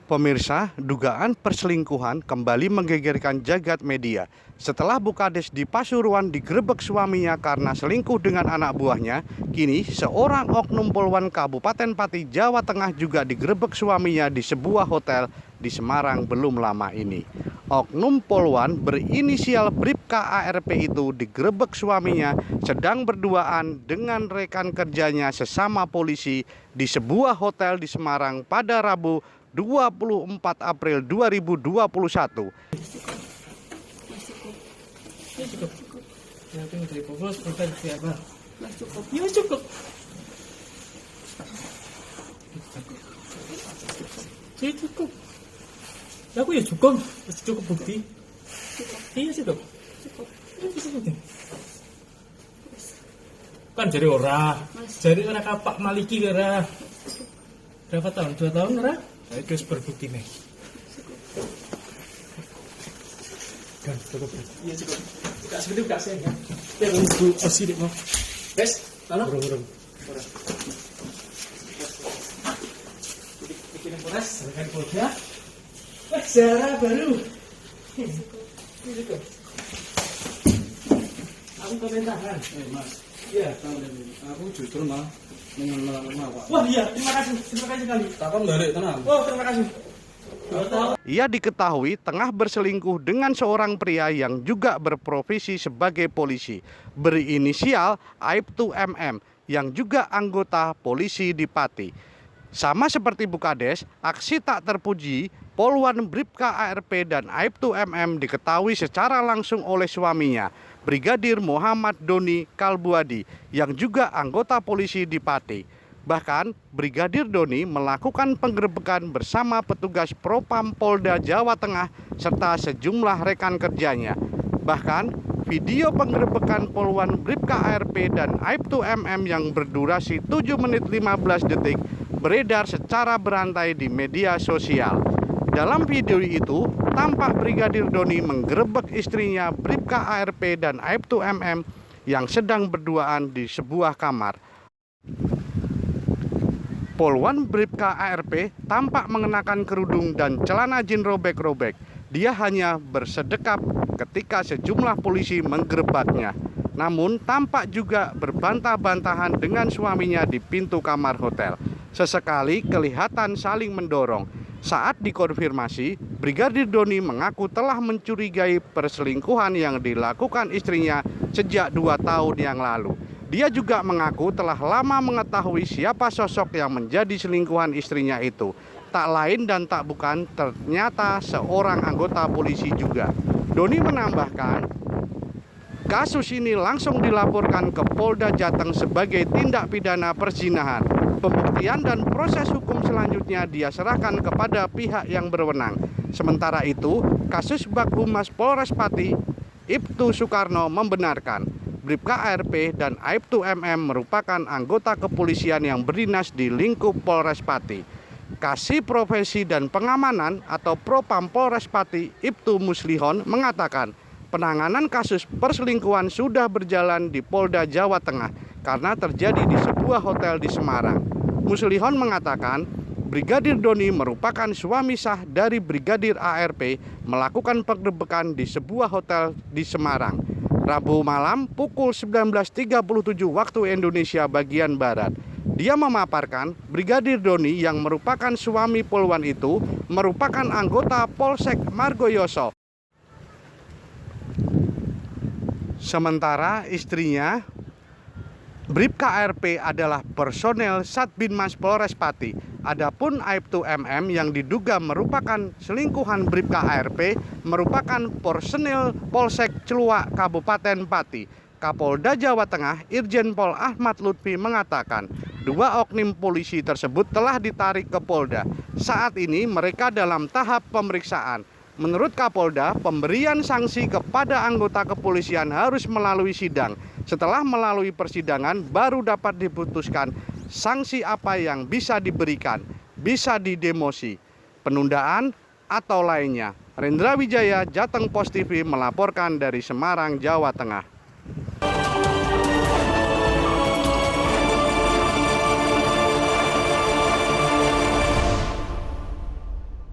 Pemirsa, dugaan perselingkuhan kembali menggegerkan jagat media. Setelah Bukades di Pasuruan digerebek suaminya karena selingkuh dengan anak buahnya, kini seorang oknum Polwan Kabupaten Pati, Jawa Tengah juga digerebek suaminya di sebuah hotel di Semarang belum lama ini. Oknum Polwan berinisial Bribka ARP itu digerebek suaminya sedang berduaan dengan rekan kerjanya sesama polisi di sebuah hotel di Semarang pada Rabu 24 April 2021. Cukup. Aku ya cukup bukti. Iya cukup. Kan jadi orang Pak Maliki ora. Berapa tahun? 2 tahun ora? Saya terus berbukti nih. Kan cukup. Iya cukup. Enggak sebentar enggak saya ya. Ya nunggu osi dek mau. Wes, lalu. Burung. Bikin polas, dengan polda. Sejarah baru. Aku pemerintahan. Mas. Iya, aku justru mah mengenal Pak. Wah iya, terima kasih sekali. Takon balik tenang. Oh, terima kasih. Ia diketahui tengah berselingkuh dengan seorang pria yang juga berprofesi sebagai polisi, berinisial Aibtu MM, yang juga anggota polisi di Pati. Sama seperti Bukades, aksi tak terpuji Polwan Bribka ARP dan Aibtu MM diketahui secara langsung oleh suaminya, Brigadir Muhammad Doni Kalbuadi, yang juga anggota polisi di Pati. Bahkan, Brigadir Doni melakukan penggerebekan bersama petugas Propam Polda Jawa Tengah serta sejumlah rekan kerjanya. Bahkan, video penggerebekan Polwan Bribka ARP dan Aibtu MM yang berdurasi 7 menit 15 detik beredar secara berantai di media sosial. Dalam video itu, tampak Brigadir Doni menggerebek istrinya Bribka ARP dan Aibtu MM yang sedang berduaan di sebuah kamar. Polwan Bribka ARP tampak mengenakan kerudung dan celana jin robek-robek. Dia hanya bersedekap ketika sejumlah polisi menggerebeknya. Namun tampak juga berbantah-bantahan dengan suaminya di pintu kamar hotel. Sesekali kelihatan saling mendorong. Saat dikonfirmasi, Brigadir Doni mengaku telah mencurigai perselingkuhan yang dilakukan istrinya sejak 2 tahun yang lalu. Dia juga mengaku telah lama mengetahui siapa sosok yang menjadi selingkuhan istrinya itu. Tak lain dan tak bukan, ternyata seorang anggota polisi juga. Doni menambahkan, kasus ini langsung dilaporkan ke Polda Jateng sebagai tindak pidana perzinahan. Pembuktian dan proses hukum selanjutnya dia serahkan kepada pihak yang berwenang. Sementara itu, kasus Bak Humas Polres Pati, Ibtu Soekarno, membenarkan Bribka ARP dan Aibtu MM merupakan anggota kepolisian yang berdinas di lingkup Polres Pati. Kasih Profesi dan Pengamanan atau Propam Polres Pati, Ibtu Muslihon, mengatakan penanganan kasus perselingkuhan sudah berjalan di Polda Jawa Tengah karena terjadi di sebuah hotel di Semarang. Muslihon mengatakan Brigadir Doni merupakan suami sah dari Brigadir ARP melakukan penggerebekan di sebuah hotel di Semarang Rabu malam pukul 19.37 waktu Indonesia bagian Barat. Dia memaparkan Brigadir Doni yang merupakan suami Polwan itu merupakan anggota Polsek Margoyoso. Sementara istrinya Bribka ARP adalah personel Satbinmas Polres Pati. Adapun Aibtu MM yang diduga merupakan selingkuhan Bribka ARP merupakan personel Polsek Celuak Kabupaten Pati. Kapolda Jawa Tengah Irjen Pol Ahmad Lutfi mengatakan 2 oknum polisi tersebut telah ditarik ke Polda. Saat ini mereka dalam tahap pemeriksaan. Menurut Kapolda, pemberian sanksi kepada anggota kepolisian harus melalui sidang. Setelah melalui persidangan, baru dapat diputuskan sanksi apa yang bisa diberikan, bisa didemosi, penundaan, atau lainnya. Rendra Wijaya, Jateng Post TV melaporkan dari Semarang, Jawa Tengah.